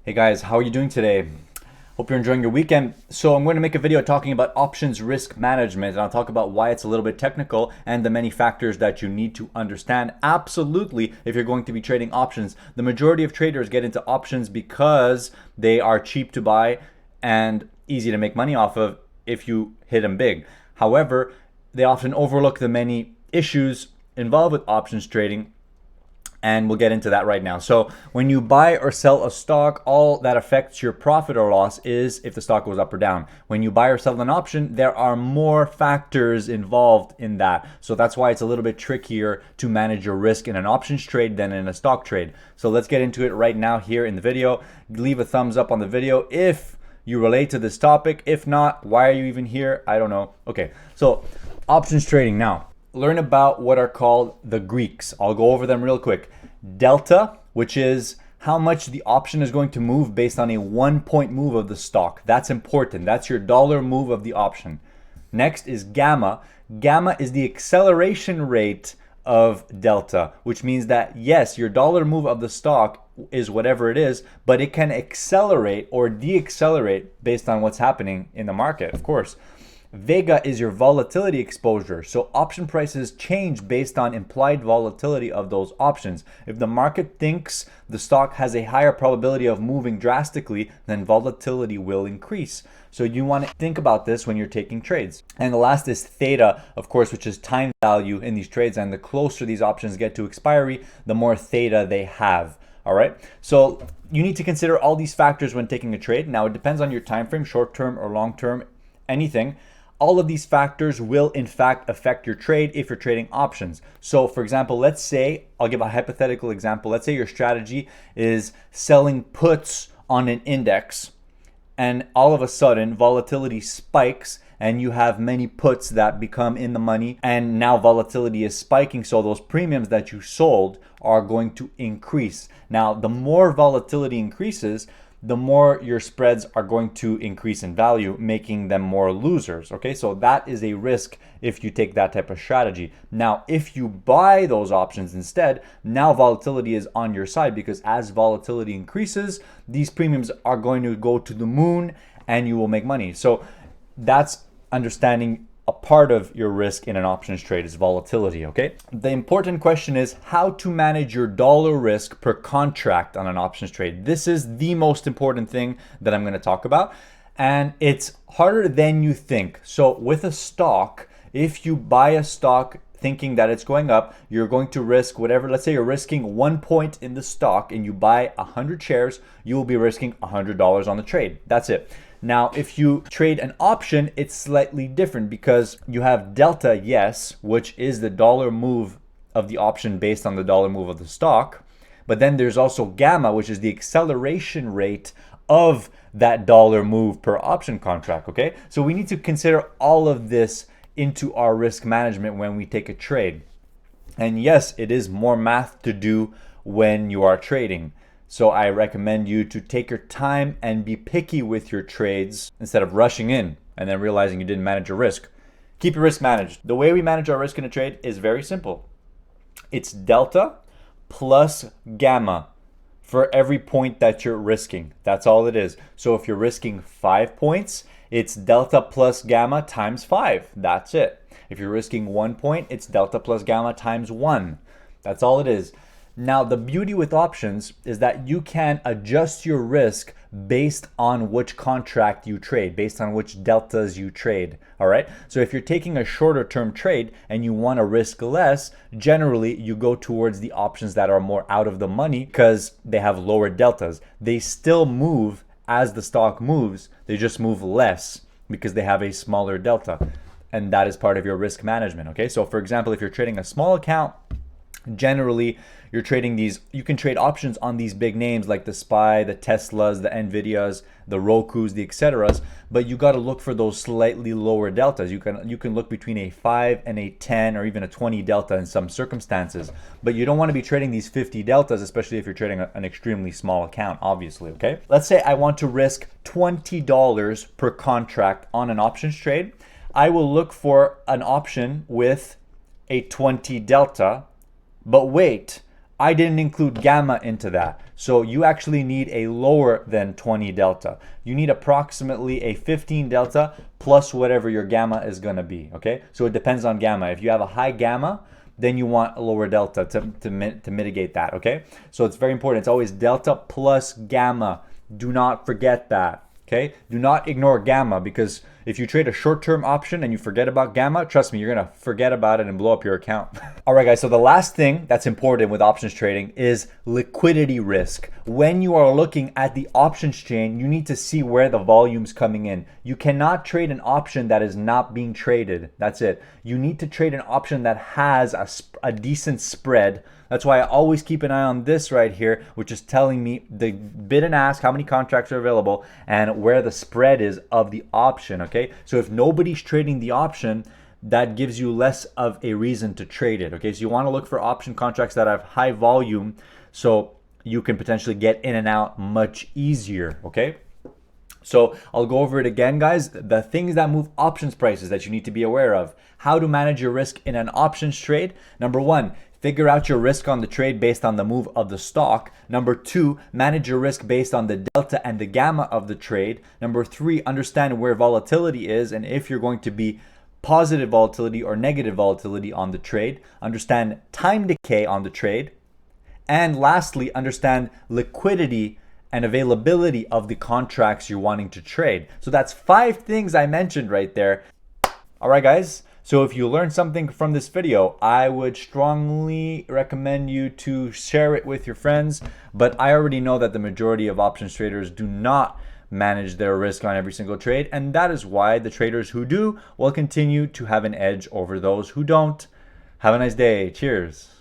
Hey guys, how are you doing today? Hope you're enjoying your weekend. So I'm going to make a video talking about options risk management, and I'll talk about why it's a little bit technical and the many factors that you need to understand. Absolutely, if you're going to be trading options. The majority of traders get into options because they are cheap to buy and easy to make money off of if you hit them big. However, they often overlook the many issues involved with options trading, and we'll get into that right now. So when you buy or sell a stock, all that affects your profit or loss is if the stock goes up or down. When you buy or sell an option, there are more factors involved in that. So that's why it's a little bit trickier to manage your risk in an options trade than in a stock trade. So let's get into it right now here in the video. Leave a thumbs up on the video if you relate to this topic. If not, why are you even here? I don't know. Okay, so options trading now. Learn about what are called the Greeks. I'll go over them real quick. Delta, which is how much the option is going to move based on a 1 point move of the stock. That's important. That's your dollar move of the option. Next is gamma. Gamma is the acceleration rate of delta, which means that yes, your dollar move of the stock is whatever it is, but it can accelerate or deaccelerate based on what's happening in the market, of course. Vega is your volatility exposure. So option prices change based on implied volatility of those options. If the market thinks the stock has a higher probability of moving drastically, then volatility will increase. So you want to think about this when you're taking trades. And the last is theta, of course, which is time value in these trades. And the closer these options get to expiry, the more theta they have. All right. So you need to consider all these factors when taking a trade. Now, it depends on your time frame, short term or long term, anything. All of these factors will in fact affect your trade if you're trading options. So for example, let's say, I'll give a hypothetical example. Let's say your strategy is selling puts on an index, and all of a sudden volatility spikes and you have many puts that become in the money, and now volatility is spiking. So those premiums that you sold are going to increase. Now, the more volatility increases, the more your spreads are going to increase in value, making them more losers. Okay, so that is a risk if you take that type of strategy. Now, if you buy those options instead, now volatility is on your side, because as volatility increases, these premiums are going to go to the moon and you will make money. So that's understanding a part of your risk in an options trade is volatility, okay? The important question is how to manage your dollar risk per contract on an options trade. This is the most important thing that I'm gonna talk about, and it's harder than you think. So with a stock, if you buy a stock thinking that it's going up, you're going to risk whatever. Let's say you're risking 1 point in the stock and you buy 100 shares, you will be risking $100 on the trade. That's it. Now, if you trade an option, it's slightly different because you have delta, yes, which is the dollar move of the option based on the dollar move of the stock. But then there's also gamma, which is the acceleration rate of that dollar move per option contract, okay? So we need to consider all of this into our risk management when we take a trade. And yes, it is more math to do when you are trading. So I recommend you to take your time and be picky with your trades instead of rushing in and then realizing you didn't manage your risk. Keep your risk managed. The way we manage our risk in a trade is very simple. It's delta plus gamma for every point that you're risking. That's all it is. So if you're risking 5 points, it's delta plus gamma times 5. That's it. If you're risking 1 point, it's delta plus gamma times 1. That's all it is. Now, the beauty with options is that you can adjust your risk based on which contract you trade, based on which deltas you trade, all right? So if you're taking a shorter term trade and you want to risk less, generally you go towards the options that are more out of the money because they have lower deltas. They still move as the stock moves, they just move less because they have a smaller delta. And that is part of your risk management, okay? So for example, if you're trading a small account, generally you're trading these, you can trade options on these big names like the SPY, the Teslas, the Nvidias, the Rokus, the etceteras, but you got to look for those slightly lower deltas. You can look between a 5 and a 10 or even a 20 delta in some circumstances, but you don't want to be trading these 50 deltas, especially if you're trading an extremely small account, obviously, okay? Let's say I want to risk $20 per contract on an options trade. I will look for an option with a 20 delta. But wait, I didn't include gamma into that. So you actually need a lower than 20 delta. You need approximately a 15 delta plus whatever your gamma is going to be, okay? So it depends on gamma. If you have a high gamma, then you want a lower delta to mitigate that, okay? So it's very important. It's always delta plus gamma. Do not forget that, okay? Do not ignore gamma, because if you trade a short-term option and you forget about gamma, trust me, you're gonna forget about it and blow up your account. All right, guys, so the last thing that's important with options trading is liquidity risk. When you are looking at the options chain, you need to see where the volume's coming in. You cannot trade an option that is not being traded. That's it. You need to trade an option that has a decent spread. That's why I always keep an eye on this right here, which is telling me the bid and ask, how many contracts are available, and where the spread is of the option, okay? So if nobody's trading the option, that gives you less of a reason to trade it, okay? So you want to look for option contracts that have high volume so you can potentially get in and out much easier, okay? So I'll go over it again, guys. The things that move options prices that you need to be aware of. How to manage your risk in an options trade. Number one, figure out your risk on the trade based on the move of the stock. Number two, manage your risk based on the delta and the gamma of the trade. Number three, understand where volatility is and if you're going to be positive volatility or negative volatility on the trade. Understand time decay on the trade. And lastly, understand liquidity and availability of the contracts you're wanting to trade. So that's 5 things I mentioned right there. All right, guys. So if you learned something from this video, I would strongly recommend you to share it with your friends. But I already know that the majority of options traders do not manage their risk on every single trade. And that is why the traders who do will continue to have an edge over those who don't. Have a nice day. Cheers.